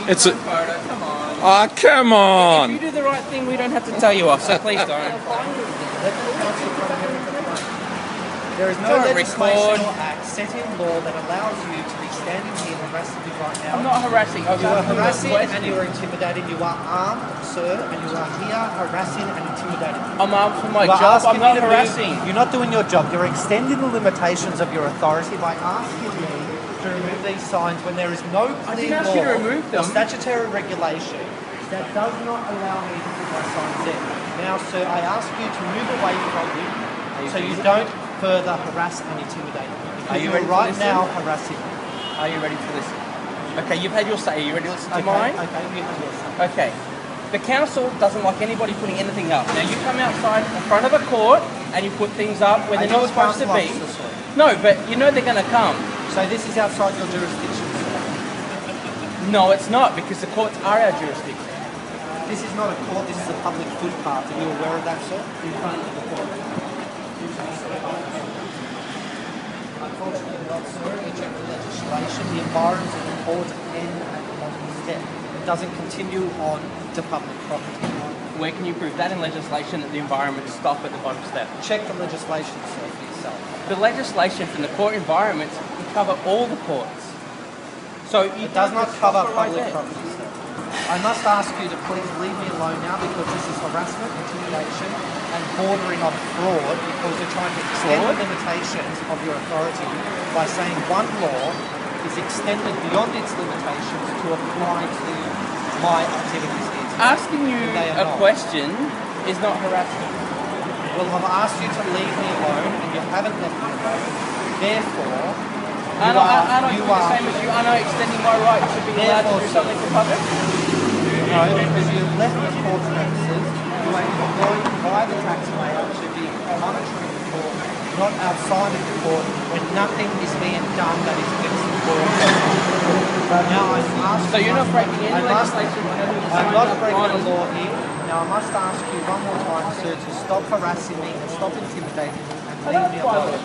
It's a... photo, come on. Oh, come on! If you do the right thing, we don't have to tell you off, so please don't. There is no Don't legislation record. or act set in law that allows you to be standing here harassing me right now. I'm not harassing. I was You are asking harassing you a and question. you are intimidating. You are armed, sir, and you are here harassing and intimidating. I'm armed for my You are job. asking I'm not me to move. harassing. You're not doing your job. You're extending the limitations of your authority by asking me to remove these signs when there is no I clear didn't ask law you to remove or them. statutory regulation that does not allow me to put my signs there. Now, sir, I ask you to move away from me so you don't further harass and intimidate me. Are you ready to right listen? now harassing me? Are you ready to listen? Okay, you've had your say. Are you ready to listen to Okay, mine? okay, you have your say. Okay. The council doesn't like anybody putting anything up. Now you come outside in front of a court and you put things up where Are they're you not a supposed to council be. officer, sir? No, but you know they're going to come. So this is outside your jurisdiction, sir? No, it's not, because the courts are our jurisdiction. This is not a court, this is a public footpath. Are you aware of that, sir? In front of the court. Unfortunately not, sir. You check the legislation. The environment of the court end at the bottom step. It doesn't continue on to public property. Where can you prove that in legislation that the environment stop at the bottom step? Check the legislation, sir, for yourself. The legislation from the court environments will cover all the courts. So It does not cover right public there. property, sir. I must ask you to please leave me alone now because this is harassment, intimidation, and bordering on fraud because you're trying to extend the limitations of your authority by saying one law is extended beyond its limitations to apply to my activities here. Asking you They are a not. question is not harassment. Well, I've asked you to leave me alone and you haven't left me alone. Therefore, Aren't I doing the same as you? Aren't I extending my right to be allowed to do Therefore, something for public? No, because you've left the court premises, you are employed by the taxpayer to be monitoring the court, not outside of the court when nothing is being done that is against the law. Now I'm asking. So you're not breaking any legislation? I'm not breaking the law here. Now I must ask you one more time, sir, to stop harassing me and stop intimidating me and leave me alone.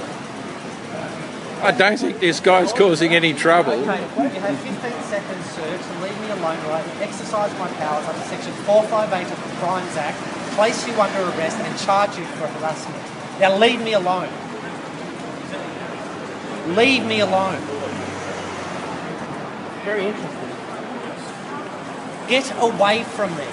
I don't think this guy's causing any trouble. Okay, you have 15 seconds, sir, to leave me alone while I exercise my powers under Section 458 of the Crimes Act, place you under arrest and charge you for harassment. Now leave me alone. Leave me alone. Very interesting. Get away from me.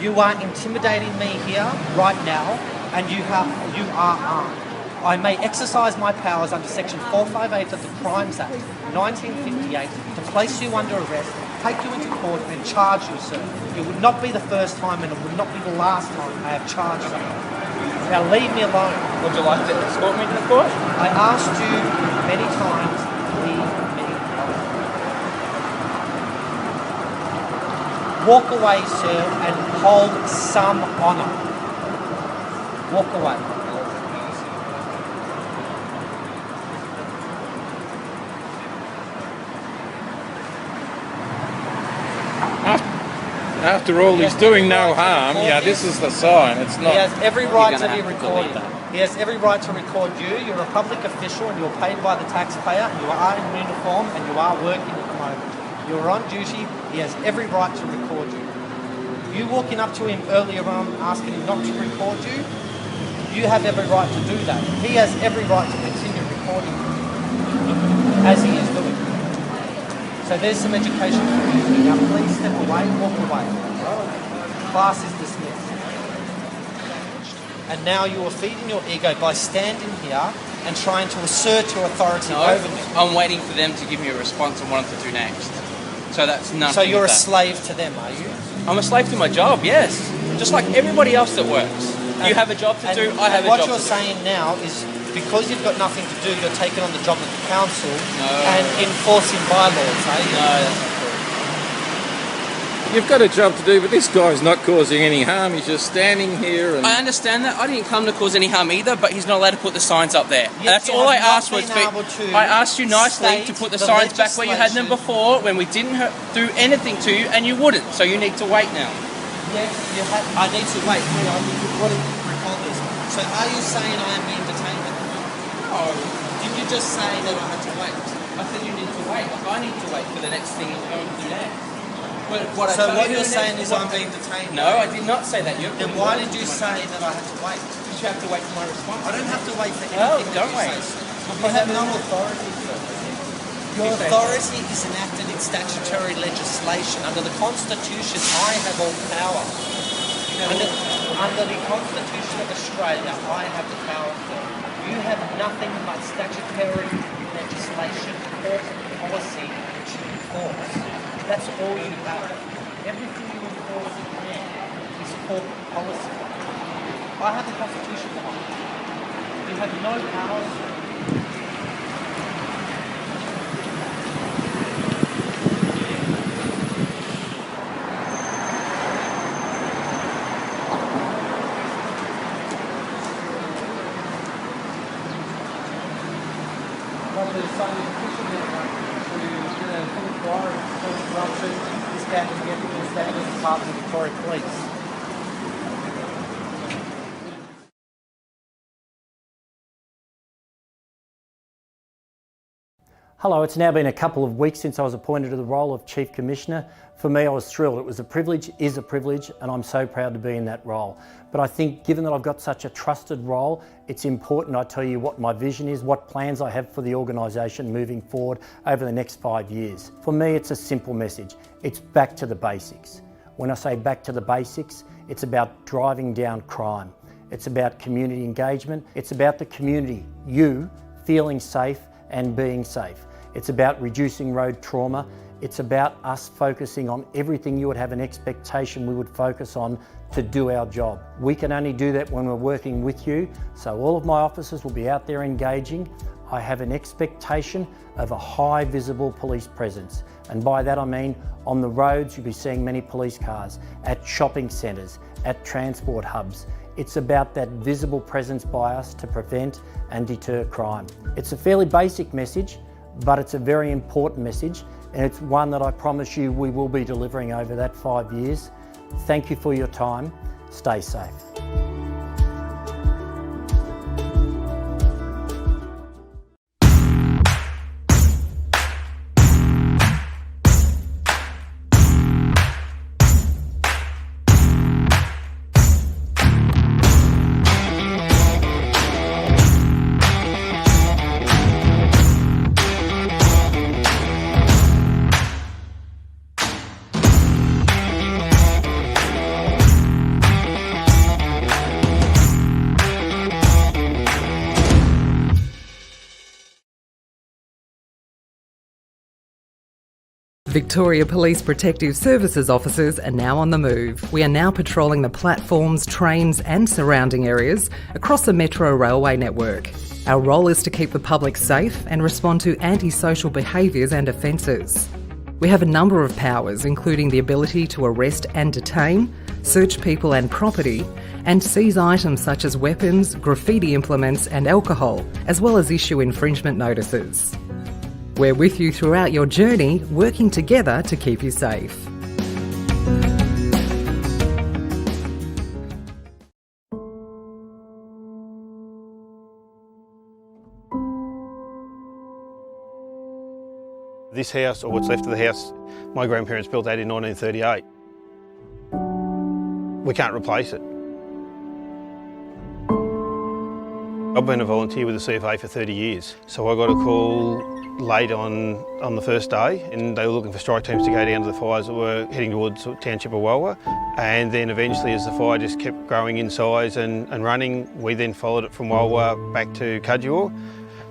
You are intimidating me here right now and you are armed. I may exercise my powers under Section 458 of the Crimes Act, 1958, to place you under arrest, take you into court and charge you, sir. It would not be the first time and it would not be the last time I have charged you. Now leave me alone. Would you like to escort me to the court? I asked you many times to leave me alone. Walk away, sir, and hold some honour. Walk away. After all, he's doing no harm. Yeah, this is the sign. It's He not... has every right to be have to recorded. delete that. He has every right to record you. You're a public official and you're paid by the taxpayer and you are in uniform and you are working at the moment. You're on duty. He has every right to record you. You walking up to him earlier on asking him not to record you, you have every right to do that. He has every right to continue recording you, as he is doing. So there's some education for you. Now please step away, walk away. Class is dismissed. And now you are feeding your ego by standing here and trying to assert your authority over me. I'm waiting for them to give me a response on what I'm to do next. So that's nothing. So you're of a that. slave to them, are you? I'm a slave to my job, yes. Just like everybody else that works. You have a job to do, I have a job to do. What you're saying now is because you've got nothing to do, you're taking on the job of the council and enforcing bylaws, are you? No, that's not true. You've got a job to do, but this guy's not causing any harm. He's just standing here and... I understand that. I didn't come to cause any harm either, but he's not allowed to put the signs up there. Yet That's you all I have not asked was been able to I asked you nicely state to put the the signs back where you had them legislation. before when we didn't do anything to you, and you wouldn't. So you need to wait now. Yes, I need to wait. Hang on, what do you recall this? So are you saying I am being detained? Oh, Did you just say that I had to wait? I said you need to wait. Like I need to wait for the next thing you're going to do next. But what you're saying is I'm being detained? No, I did not say that. Then why did you say that I had to wait? Because you have to wait for my response. I don't have to wait for anything don't that you wait. say. You have no authority, sir. Your authority is enacted in statutory legislation. Under the Constitution, I have all power. Under the Constitution of Australia, I have the power, sir. You have nothing but statutory legislation, court policy, which you enforce. That's all you have. Everything you enforce is court policy. I have the Constitution behind me. You have no powers. Victoria Police. Hello, it's now been a couple of weeks since I was appointed to the role of Chief Commissioner. For me, I was thrilled. It was a privilege, is a privilege, and I'm so proud to be in that role. But I think given that I've got such a trusted role, it's important I tell you what my vision is, what plans I have for the organisation moving forward over the next 5 years. For me, it's a simple message. It's back to the basics. When I say back to the basics, it's about driving down crime. It's about community engagement. It's about the community, you, feeling safe and being safe. It's about reducing road trauma. It's about us focusing on everything you would have an expectation we would focus on to do our job. We can only do that when we're working with you, so all of my officers will be out there engaging. I have an expectation of a high visible police presence, and by that I mean on the roads you'll be seeing many police cars, at shopping centres, at transport hubs. It's about that visible presence by us to prevent and deter crime. It's a fairly basic message, but it's a very important message, and it's one that I promise you we will be delivering over that 5 years. Thank you for your time. Stay safe. Victoria Police Protective Services officers are now on the move. We are now patrolling the platforms, trains and surrounding areas across the Metro Railway network. Our role is to keep the public safe and respond to antisocial behaviours and offences. We have a number of powers, including the ability to arrest and detain, search people and property, and seize items such as weapons, graffiti implements and alcohol, as well as issue infringement notices. We're with you throughout your journey, working together to keep you safe. This house, or what's left of the house, my grandparents built that in 1938. We can't replace it. I've been a volunteer with the CFA for 30 years, so I got a call late on the first day, and they were looking for strike teams to go down to the fires that were heading towards the township of Walwa. And then eventually, as the fire just kept growing in size and running, we then followed it from Walwa back to Cudgewa.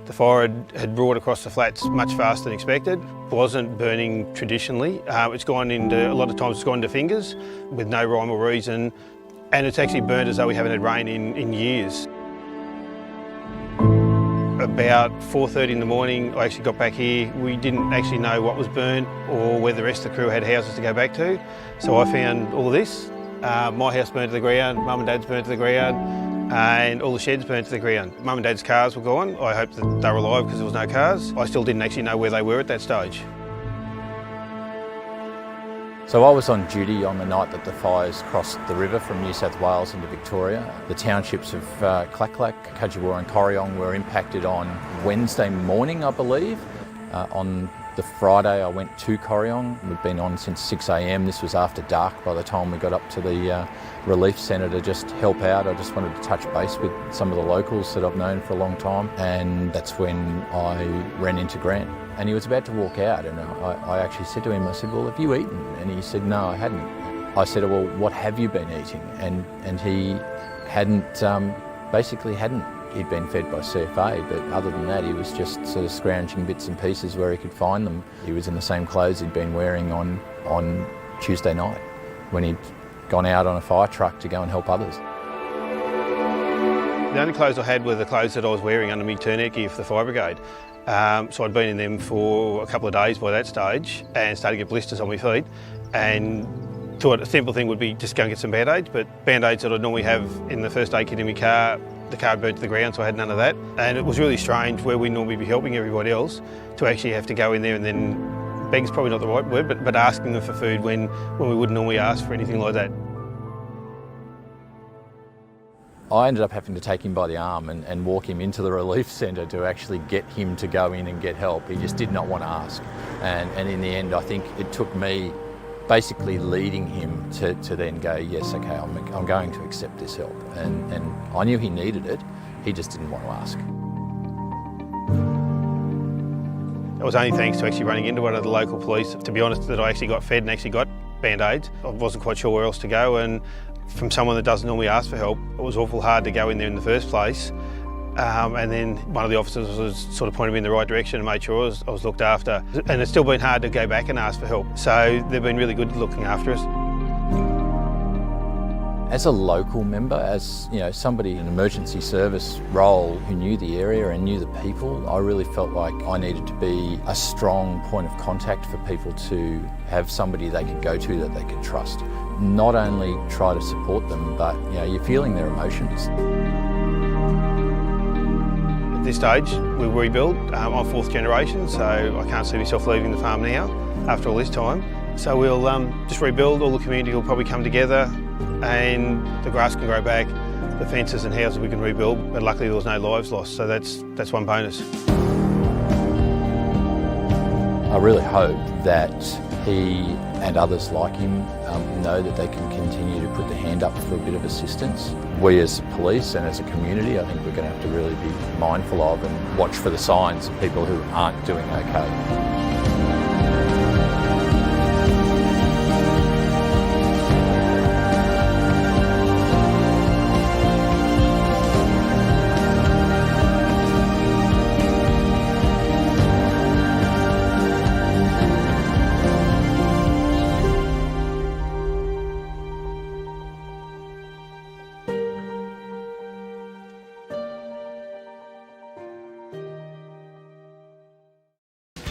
The fire had brought across the flats much faster than expected. It wasn't burning traditionally. It's gone into, a lot of times it's gone into fingers with no rhyme or reason, and it's actually burned as though we haven't had rain in years. About 4:30 in the morning, I actually got back here. We didn't actually know what was burnt or whether the rest of the crew had houses to go back to. So I found all of this. My house burnt to the ground, Mum and Dad's burnt to the ground, and all the sheds burnt to the ground. Mum and Dad's cars were gone. I hoped that they were alive because there was no cars. I still didn't actually know where they were at that stage. So I was on duty on the night that the fires crossed the river from New South Wales into Victoria. The townships of Clacklac, Cudgewa and Corryong were impacted on Wednesday morning, I believe. On the Friday I went to Corryong. We've been on since 6 a.m. This was after dark by the time we got up to the relief centre to just help out. I just wanted to touch base with some of the locals that I've known for a long time, and that's when I ran into Grant. And he was about to walk out, and I actually said to him, I said, well, have you eaten? And he said, no, I hadn't. I said, well, what have you been eating? And he hadn't, basically hadn't. He'd been fed by CFA, but other than that, he was just sort of scrounging bits and pieces where he could find them. He was in the same clothes he'd been wearing on Tuesday night when he'd gone out on a fire truck to go and help others. The only clothes I had were the clothes that I was wearing under my turnout gear for the fire brigade. So I'd been in them for a couple of days by that stage and started to get blisters on my feet, and thought a simple thing would be just go and get some Band-Aids, but Band-Aids that I'd normally have in the first aid kit in my car, the car burnt to the ground, so I had none of that. And it was really strange, where we normally be helping everybody else, to actually have to go in there and then, beg's probably not the right word, but asking them for food when we wouldn't normally ask for anything like that. I ended up having to take him by the arm and walk him into the relief centre to actually get him to go in and get help. He just did not want to ask. And in the end, I think it took me basically leading him to then go, yes, okay, I'm going to accept this help. And I knew he needed it, he just didn't want to ask. It was only thanks to actually running into one of the local police, to be honest, that I actually got fed and actually got Band-Aids. I wasn't quite sure where else to go, and from someone that doesn't normally ask for help, it was awful hard to go in there in the first place. And then one of the officers was sort of pointed me in the right direction and made sure I was looked after. And it's still been hard to go back and ask for help. So they've been really good at looking after us. As a local member, as somebody in an emergency service role who knew the area and knew the people, I really felt like I needed to be a strong point of contact for people, to have somebody they could go to that they could trust. Not only try to support them, but you're feeling their emotions. At this stage, we rebuild. I'm fourth generation, so I can't see myself leaving the farm now after all this time. So we'll just rebuild. All the community will probably come together, and the grass can grow back, the fences and houses we can rebuild, but luckily there was no lives lost, so that's one bonus. I really hope that he and others like him know that they can continue to put their hand up for a bit of assistance. We as police and as a community, I think we're going to have to really be mindful of and watch for the signs of people who aren't doing okay.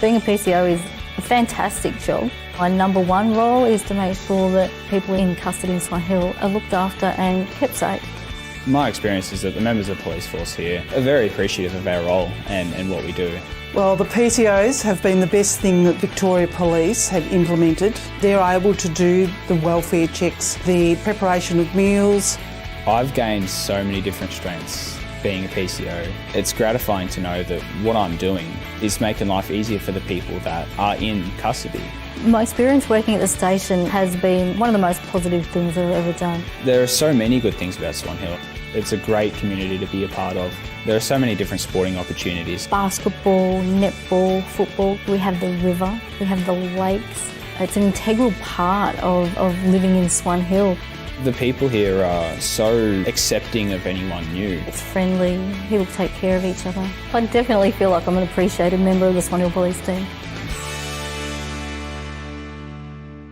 Being a PCO is a fantastic job. My number one role is to make sure that people in custody in Swan Hill are looked after and kept safe. My experience is that the members of the police force here are very appreciative of our role and what we do. Well, the PCOs have been the best thing that Victoria Police have implemented. They're able to do the welfare checks, the preparation of meals. I've gained so many different strengths being a PCO. It's gratifying to know that what I'm doing is making life easier for the people that are in custody. My experience working at the station has been one of the most positive things I've ever done. There are so many good things about Swan Hill. It's a great community to be a part of. There are so many different sporting opportunities. Basketball, netball, football. We have the river, we have the lakes. It's an integral part of living in Swan Hill. The people here are so accepting of anyone new. It's friendly, people take care of each other. I definitely feel like I'm an appreciated member of the Swan Hill Police team.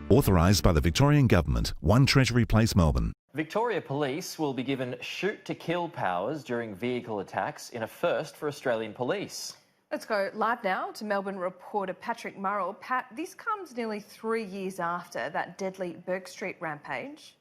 Authorised by the Victorian Government, 1 Treasury Place, Melbourne. Victoria Police will be given shoot-to-kill powers during vehicle attacks in a first for Australian police. Let's go live now to Melbourne reporter Patrick Murrell. Pat, this comes nearly 3 years after that deadly Bourke Street rampage.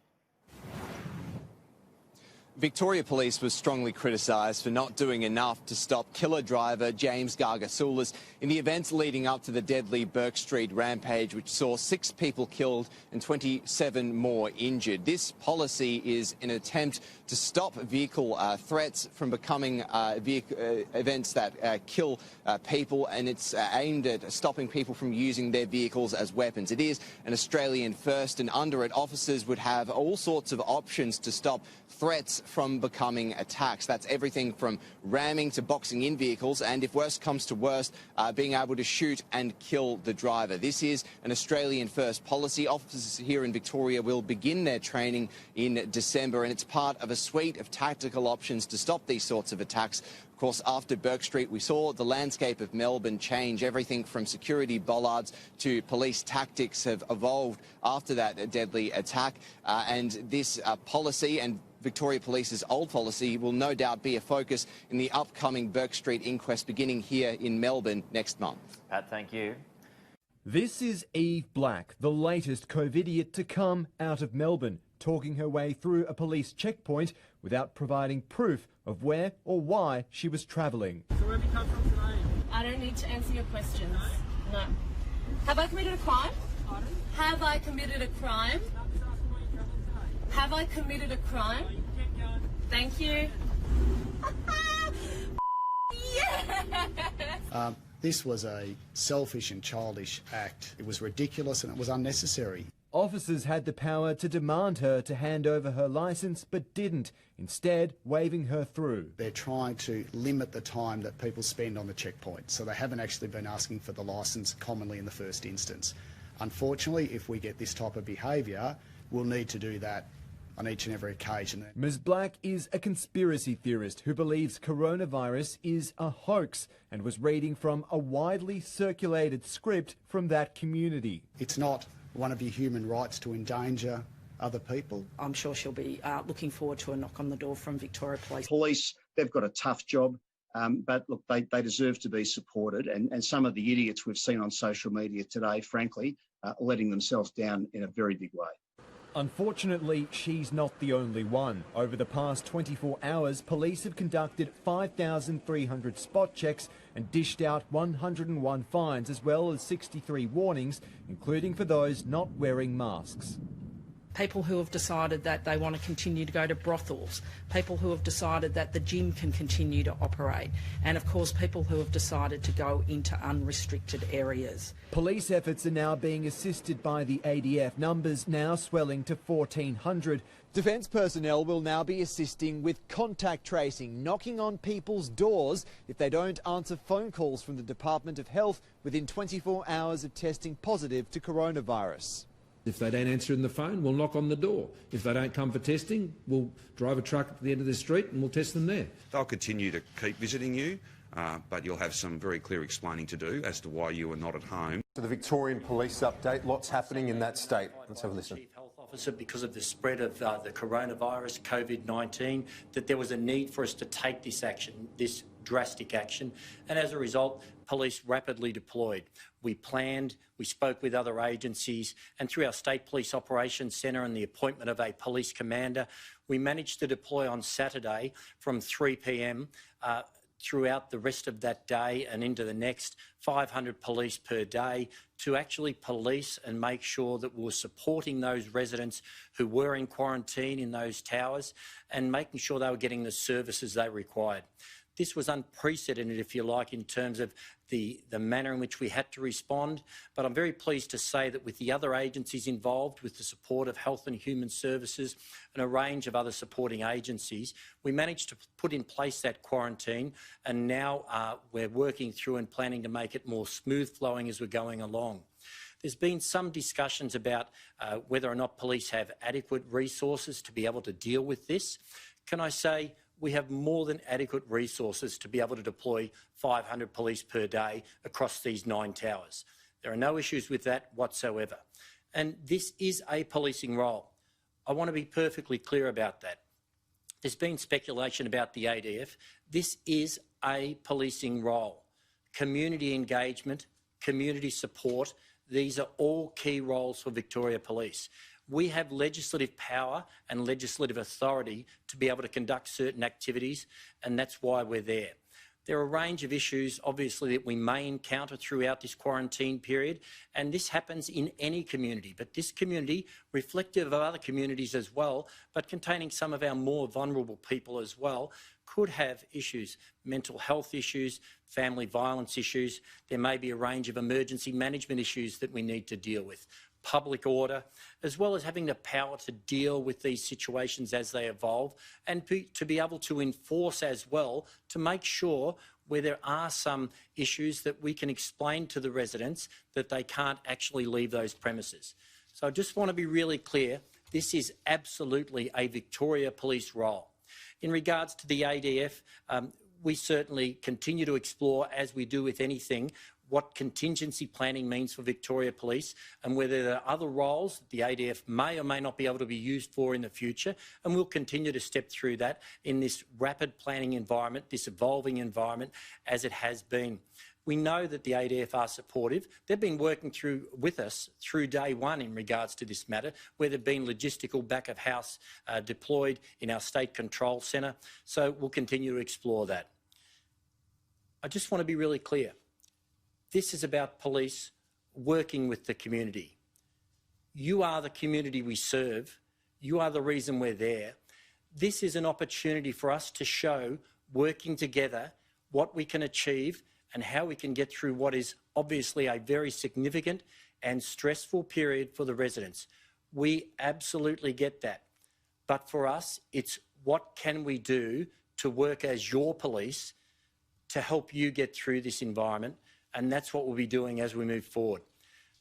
Victoria Police was strongly criticised for not doing enough to stop killer driver James Gargasoulis in the events leading up to the deadly Burke Street rampage, which saw 6 people killed and 27 more injured. This policy is an attempt to stop vehicle threats from becoming events that kill people, and it's aimed at stopping people from using their vehicles as weapons. It is an Australian first, and under it, officers would have all sorts of options to stop threats from becoming attacks. That's everything from ramming to boxing in vehicles, and if worst comes to worst, being able to shoot and kill the driver. This is an Australian first policy. Officers here in Victoria will begin their training in December, and it's part of a suite of tactical options to stop these sorts of attacks. Of course, after Burke Street, we saw the landscape of Melbourne change. Everything from security bollards to police tactics have evolved after that deadly attack, and this policy and Victoria Police's old policy will no doubt be a focus in the upcoming Burke Street inquest beginning here in Melbourne next month. Pat, thank you. This is Eve Black, the latest COVIDiot to come out of Melbourne, talking her way through a police checkpoint without providing proof of where or why she was travelling. So where have you come from today? I don't need to answer your questions. No. Have I committed a crime? Pardon? Have I committed a crime? Have I committed a crime? Thank you. Yes! This was a selfish and childish act. It was ridiculous and it was unnecessary. Officers had the power to demand her to hand over her licence, but didn't, instead waving her through. They're trying to limit the time that people spend on the checkpoint, so they haven't actually been asking for the licence commonly in the first instance. Unfortunately, if we get this type of behaviour, we'll need to do that on each and every occasion. Ms Black is a conspiracy theorist who believes coronavirus is a hoax and was reading from a widely circulated script from that community. It's not one of your human rights to endanger other people. I'm sure she'll be looking forward to a knock on the door from Victoria Police. Police, they've got a tough job, but look, they deserve to be supported, and some of the idiots we've seen on social media today, frankly, are letting themselves down in a very big way. Unfortunately, she's not the only one. Over the past 24 hours, police have conducted 5,300 spot checks and dished out 101 fines, as well as 63 warnings, including for those not wearing masks. People who have decided that they want to continue to go to brothels, people who have decided that the gym can continue to operate, and of course people who have decided to go into unrestricted areas. Police efforts are now being assisted by the ADF, numbers now swelling to 1,400. Defence personnel will now be assisting with contact tracing, knocking on people's doors if they don't answer phone calls from the Department of Health within 24 hours of testing positive to coronavirus. If they don't answer in the phone, we'll knock on the door. If they don't come for testing, we'll drive a truck to the end of the street and we'll test them there. They'll continue to keep visiting you, but you'll have some very clear explaining to do as to why you are not at home. So the Victorian Police update, lots happening in that state. Let's have a listen. Chief Health Officer, because of the spread of the coronavirus, COVID-19, that there was a need for us to take this action, this drastic action, and as a result, police rapidly deployed. We planned, we spoke with other agencies, and through our State Police Operations Centre and the appointment of a police commander, we managed to deploy on Saturday from 3 p.m. Throughout the rest of that day and into the next, 500 police per day to actually police and make sure that we were supporting those residents who were in quarantine in those towers and making sure they were getting the services they required. This was unprecedented, if you like, in terms of the manner in which we had to respond. But I'm very pleased to say that with the other agencies involved, with the support of Health and Human Services and a range of other supporting agencies, we managed to put in place that quarantine, and now we're working through and planning to make it more smooth flowing as we're going along. There's been some discussions about whether or not police have adequate resources to be able to deal with this. Can I say, we have more than adequate resources to be able to deploy 500 police per day across these 9 towers. There are no issues with that whatsoever. And this is a policing role. I want to be perfectly clear about that. There's been speculation about the ADF. This is a policing role. Community engagement, community support, these are all key roles for Victoria Police. We have legislative power and legislative authority to be able to conduct certain activities, and that's why we're there. There are a range of issues, obviously, that we may encounter throughout this quarantine period, and this happens in any community. But this community, reflective of other communities as well, but containing some of our more vulnerable people as well, could have issues, mental health issues, family violence issues. There may be a range of emergency management issues that we need to deal with. Public order, as well as having the power to deal with these situations as they evolve, and to be able to enforce as well, to make sure where there are some issues that we can explain to the residents that they can't actually leave those premises. So I just want to be really clear, this is absolutely a Victoria Police role. In regards to the ADF, we certainly continue to explore, as we do with anything, what contingency planning means for Victoria Police and whether there are other roles that the ADF may or may not be able to be used for in the future, and we'll continue to step through that in this rapid planning environment, this evolving environment as it has been. We know that the ADF are supportive. They've been working with us through day one in regards to this matter, where they've been logistical back of house deployed in our State Control Centre, so we'll continue to explore that. I just want to be really clear. This is about police working with the community. You are the community we serve. You are the reason we're there. This is an opportunity for us to show, working together, what we can achieve and how we can get through what is obviously a very significant and stressful period for the residents. We absolutely get that. But for us, it's what can we do to work as your police to help you get through this environment, and that's what we'll be doing as we move forward.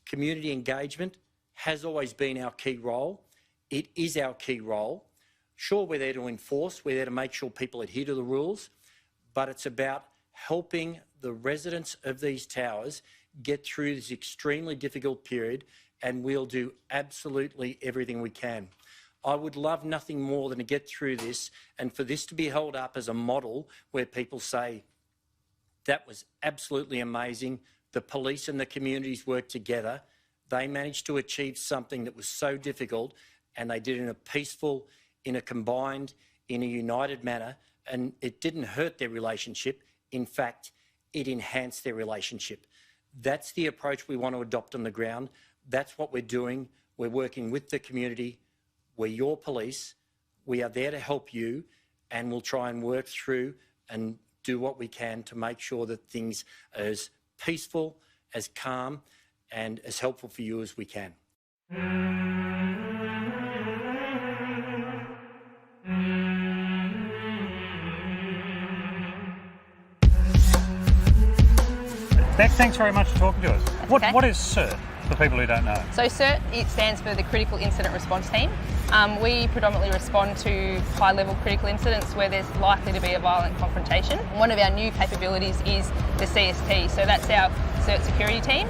Community engagement has always been our key role. It is our key role. Sure, we're there to enforce, we're there to make sure people adhere to the rules, but it's about helping the residents of these towers get through this extremely difficult period, and we'll do absolutely everything we can. I would love nothing more than to get through this and for this to be held up as a model where people say, that was absolutely amazing. The police and the communities worked together. They managed to achieve something that was so difficult, and they did it in a peaceful, in a combined, in a united manner, and it didn't hurt their relationship. In fact, it enhanced their relationship. That's the approach we want to adopt on the ground. That's what we're doing. We're working with the community. We're your police. We are there to help you, and we'll try and work through and do what we can to make sure that things are as peaceful, as calm, and as helpful for you as we can. Beck, thanks very much for talking to us. What is CERT, for people who don't know? So CERT, it stands for the Critical Incident Response Team. We predominantly respond to high-level critical incidents where there's likely to be a violent confrontation. One of our new capabilities is the CST, so that's our CERT security team.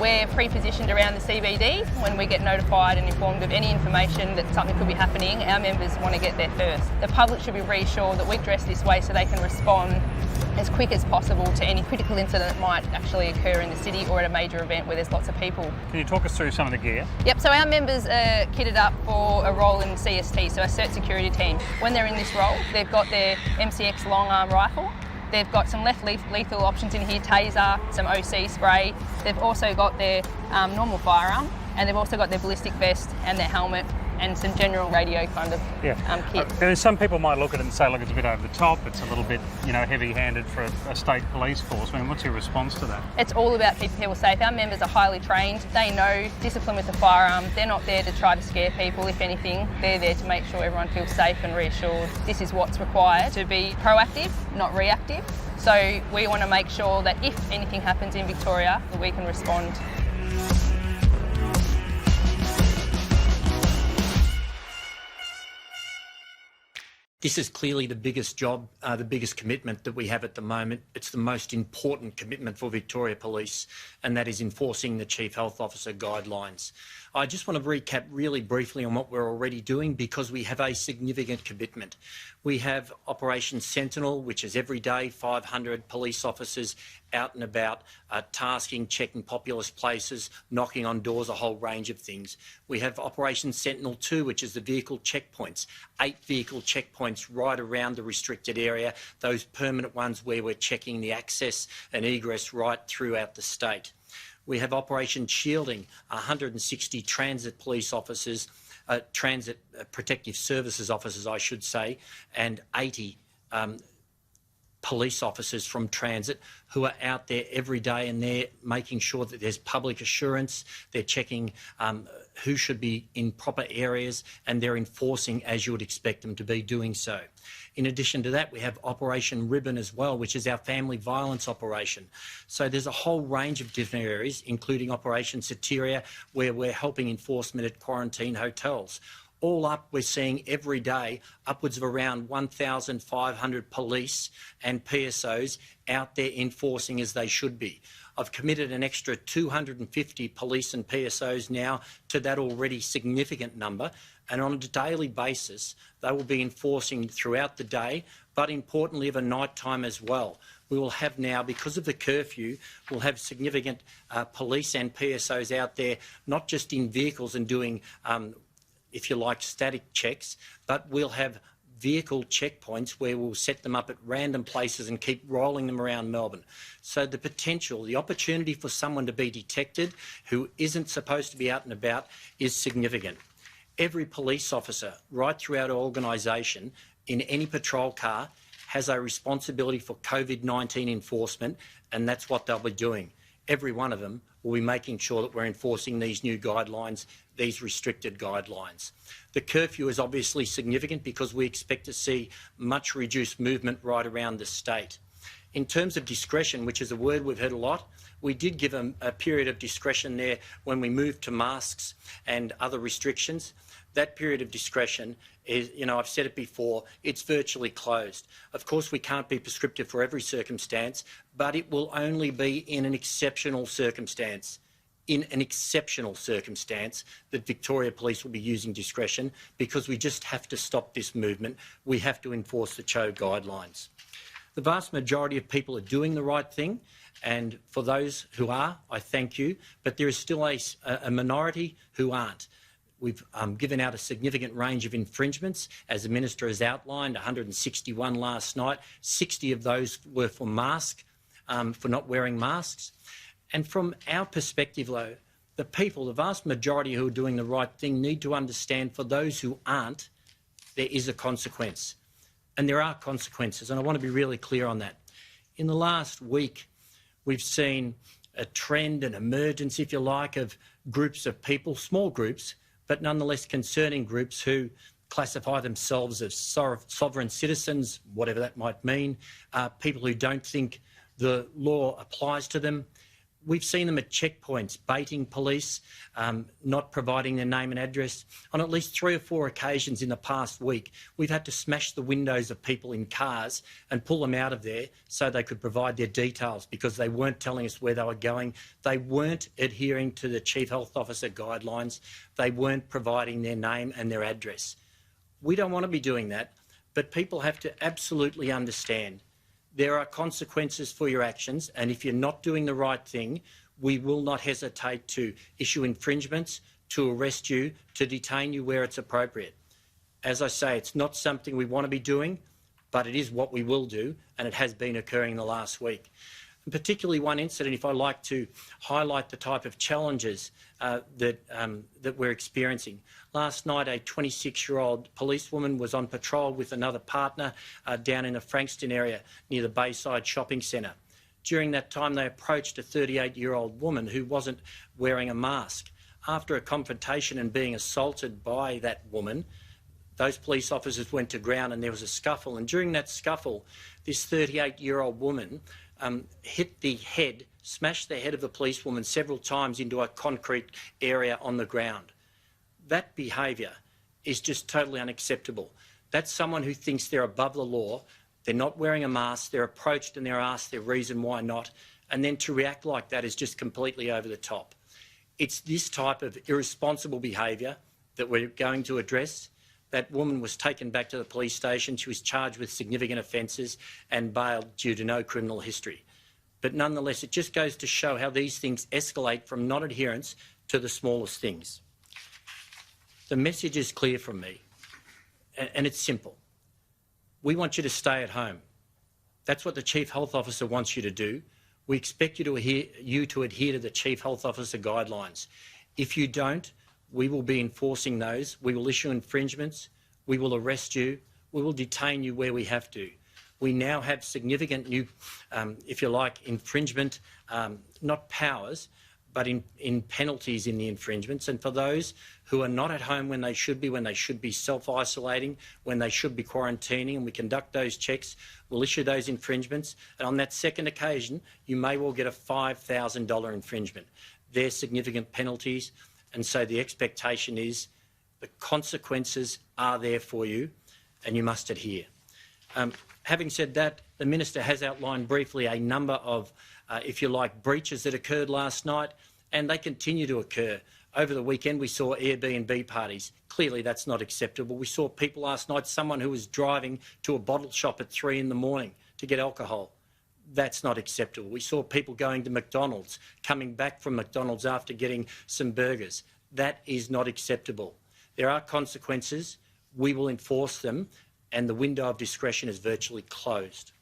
We're pre-positioned around the CBD. When we get notified and informed of any information that something could be happening, our members want to get there first. The public should be reassured that we dress this way so they can respond as quick as possible to any critical incident that might actually occur in the city or at a major event where there's lots of people. Can you talk us through some of the gear? Yep, so our members are kitted up for a role in CST, so our CERT security team. When they're in this role, they've got their MCX long arm rifle. They've got some less lethal options in here, taser, some OC spray. They've also got their normal firearm, and they've also got their ballistic vest and their helmet and some general radio kind of kit. And some people might look at it and say, look, it's a bit over the top, it's a little bit, heavy-handed for a state police force. I mean, what's your response to that? It's all about keeping people safe. Our members are highly trained. They know discipline with the firearm. They're not there to try to scare people. If anything, they're there to make sure everyone feels safe and reassured. This is what's required to be proactive, not reactive. So we want to make sure that if anything happens in Victoria, that we can respond. This is clearly the biggest job, the biggest commitment that we have at the moment. It's the most important commitment for Victoria Police, and that is enforcing the Chief Health Officer guidelines. I just want to recap really briefly on what we're already doing because we have a significant commitment. We have Operation Sentinel, which is every day 500 police officers out and about, tasking, checking populous places, knocking on doors, a whole range of things. We have Operation Sentinel 2, which is the vehicle checkpoints, 8 vehicle checkpoints right around the restricted area, those permanent ones where we're checking the access and egress right throughout the state. We have Operation Shielding, 160 transit police officers, transit protective services officers, I should say, and 80 police officers from transit who are out there every day, and they're making sure that there's public assurance, they're checking who should be in proper areas, and they're enforcing as you would expect them to be doing so. In addition to that, we have Operation Ribbon as well, which is our family violence operation. So there's a whole range of different areas, including Operation Soteria, where we're helping enforcement at quarantine hotels. All up, we're seeing every day upwards of around 1,500 police and PSOs out there enforcing as they should be. I've committed an extra 250 police and PSOs now to that already significant number, and on a daily basis they will be enforcing throughout the day, but importantly of a night time as well. We will have now, because of the curfew, we'll have significant police and PSOs out there, not just in vehicles and doing if you like, static checks, but we'll have vehicle checkpoints where we'll set them up at random places and keep rolling them around Melbourne. So the potential, the opportunity for someone to be detected who isn't supposed to be out and about is significant. Every police officer right throughout our organisation in any patrol car has a responsibility for COVID-19 enforcement, and that's what they'll be doing. Every one of them will be making sure that we're enforcing these new guidelines, these restricted guidelines. The curfew is obviously significant because we expect to see much reduced movement right around the state. In terms of discretion, which is a word we've heard a lot, we did give a period of discretion there when we moved to masks and other restrictions. That period of discretion is, I've said it before, it's virtually closed. Of course, we can't be prescriptive for every circumstance, but it will only be in an exceptional circumstance. In an exceptional circumstance that Victoria Police will be using discretion, because we just have to stop this movement. We have to enforce the CHO guidelines. The vast majority of people are doing the right thing, and for those who are, I thank you, but there is still a minority who aren't. We've given out a significant range of infringements, as the Minister has outlined, 161 last night. 60 of those were for for not wearing masks. And from our perspective, though, the people, the vast majority who are doing the right thing, need to understand for those who aren't, there is a consequence. And there are consequences, and I want to be really clear on that. In the last week, we've seen a trend, an emergence, if you like, of groups of people, small groups, but nonetheless concerning groups who classify themselves as sovereign citizens, whatever that might mean, people who don't think the law applies to them. We've seen them at checkpoints, baiting police, not providing their name and address. On at least 3 or 4 occasions in the past week, we've had to smash the windows of people in cars and pull them out of there so they could provide their details, because they weren't telling us where they were going. They weren't adhering to the Chief Health Officer guidelines. They weren't providing their name and their address. We don't want to be doing that, but people have to absolutely understand there are consequences for your actions, and if you're not doing the right thing, we will not hesitate to issue infringements, to arrest you, to detain you where it's appropriate. As I say, it's not something we want to be doing, but it is what we will do, and it has been occurring in the last week. And particularly one incident, if I like to highlight the type of challenges that we're experiencing. Last night, a 26-year-old policewoman was on patrol with another partner down in the Frankston area near the Bayside Shopping Centre. During that time, they approached a 38-year-old woman who wasn't wearing a mask. After a confrontation and being assaulted by that woman, those police officers went to ground and there was a scuffle. And during that scuffle, this 38-year-old woman hit the head, smashed the head of the policewoman several times into a concrete area on the ground. That behaviour is just totally unacceptable. That's someone who thinks they're above the law, they're not wearing a mask, they're approached and they're asked their reason why not, and then to react like that is just completely over the top. It's this type of irresponsible behaviour that we're going to address. That woman was taken back to the police station. She was charged with significant offences and bailed due to no criminal history. But nonetheless, it just goes to show how these things escalate from non-adherence to the smallest things. The message is clear from me, and it's simple. We want you to stay at home. That's what the Chief Health Officer wants you to do. We expect you to adhere to the Chief Health Officer guidelines. If you don't, we will be enforcing those. We will issue infringements. We will arrest you. We will detain you where we have to. We now have significant new, if you like, infringement, not powers, but in penalties in the infringements. And for those who are not at home when they should be self-isolating, when they should be quarantining, and we conduct those checks, we'll issue those infringements. And on that second occasion, you may well get a $5,000 infringement. They're significant penalties. And so the expectation is the consequences are there for you and you must adhere. Having said that, the Minister has outlined briefly a number of, if you like, breaches that occurred last night, and they continue to occur. Over the weekend, we saw Airbnb parties. Clearly, that's not acceptable. We saw people last night, someone who was driving to a bottle shop at 3 in the morning to get alcohol. That's not acceptable. We saw people going to McDonald's, coming back from McDonald's after getting some burgers. That is not acceptable. There are consequences. We will enforce them, and the window of discretion is virtually closed.